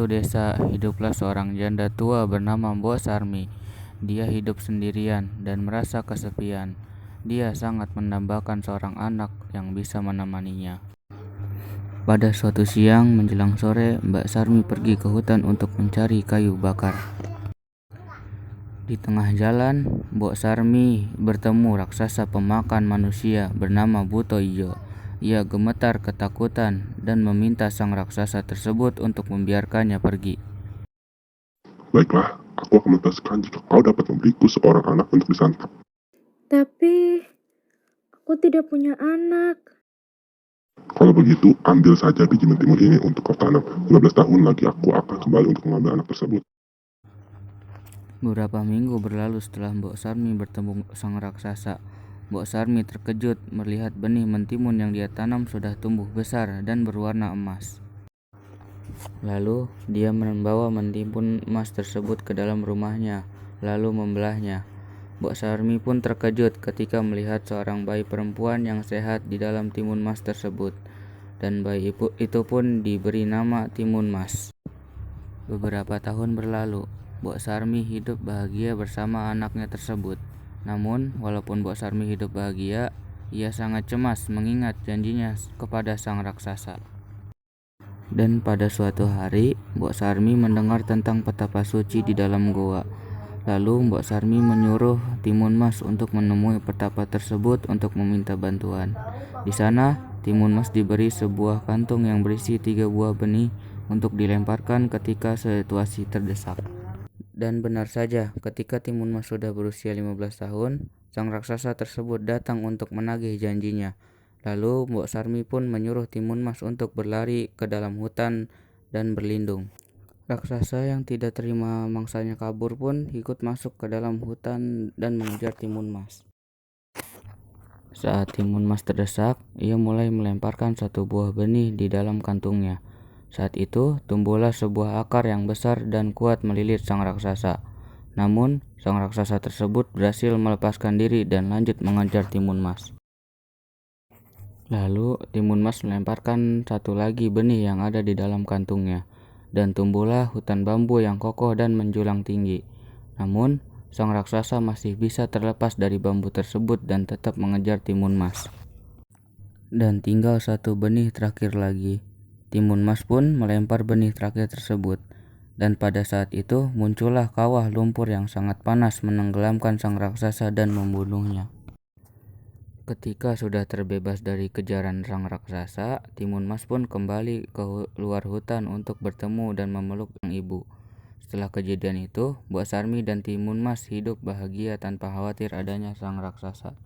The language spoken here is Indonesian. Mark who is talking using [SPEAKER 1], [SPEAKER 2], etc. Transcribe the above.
[SPEAKER 1] suatu desa, hiduplah seorang janda tua bernama Mbok Sarmi. Dia hidup sendirian dan merasa kesepian. Dia sangat mendambakan seorang anak yang bisa menemaninya. Pada suatu siang menjelang sore, Mbak Sarmi pergi ke hutan untuk mencari kayu bakar. Di tengah jalan, Mbok Sarmi bertemu raksasa pemakan manusia bernama Buto Ijo. Ia gemetar ketakutan dan meminta sang raksasa tersebut untuk membiarkannya pergi.
[SPEAKER 2] Baiklah, aku akan mentaskan jika kau dapat memberiku seorang anak untuk disantap.
[SPEAKER 3] Tapi aku tidak punya anak.
[SPEAKER 2] Kalau begitu, ambil saja biji mentimun ini untuk kau tanam. 15 tahun lagi aku akan kembali untuk mengambil anak tersebut.
[SPEAKER 1] Beberapa minggu berlalu setelah Mbok Sarmi bertemu sang raksasa. Mbok Sarmi terkejut melihat benih mentimun yang dia tanam sudah tumbuh besar dan berwarna emas. Lalu dia membawa mentimun emas tersebut ke dalam rumahnya, lalu membelahnya. Mbok Sarmi pun terkejut ketika melihat seorang bayi perempuan yang sehat di dalam timun emas tersebut, dan bayi itu pun diberi nama Timun Mas. Beberapa tahun berlalu, Mbok Sarmi hidup bahagia bersama anaknya tersebut. Namun, walaupun Mbok Sarmi hidup bahagia, ia sangat cemas mengingat janjinya kepada sang raksasa. Dan pada suatu hari, Mbok Sarmi mendengar tentang petapa suci di dalam goa. Lalu Mbok Sarmi menyuruh Timun Mas untuk menemui petapa tersebut untuk meminta bantuan. Di sana, Timun Mas diberi sebuah kantung yang berisi 3 buah benih untuk dilemparkan ketika situasi terdesak. Dan benar saja, ketika Timun Mas sudah berusia 15 tahun, sang raksasa tersebut datang untuk menagih janjinya. Lalu Mbok Sarmi pun menyuruh Timun Mas untuk berlari ke dalam hutan dan berlindung. Raksasa yang tidak terima mangsanya kabur pun ikut masuk ke dalam hutan dan mengejar Timun Mas. Saat Timun Mas terdesak, ia mulai melemparkan 1 buah benih di dalam kantungnya. Saat itu, tumbuhlah sebuah akar yang besar dan kuat melilit sang raksasa. Namun, sang raksasa tersebut berhasil melepaskan diri dan lanjut mengejar Timun Mas. Lalu, Timun Mas melemparkan 1 lagi benih yang ada di dalam kantungnya, dan tumbuhlah hutan bambu yang kokoh dan menjulang tinggi. Namun, sang raksasa masih bisa terlepas dari bambu tersebut dan tetap mengejar Timun Mas. Dan tinggal 1 benih terakhir lagi. Timun Mas pun melempar benih terakhir tersebut, dan pada saat itu muncullah kawah lumpur yang sangat panas menenggelamkan sang raksasa dan membunuhnya. Ketika sudah terbebas dari kejaran sang raksasa, Timun Mas pun kembali ke luar hutan untuk bertemu dan memeluk sang ibu. Setelah kejadian itu, Mbok Sarmi dan Timun Mas hidup bahagia tanpa khawatir adanya sang raksasa.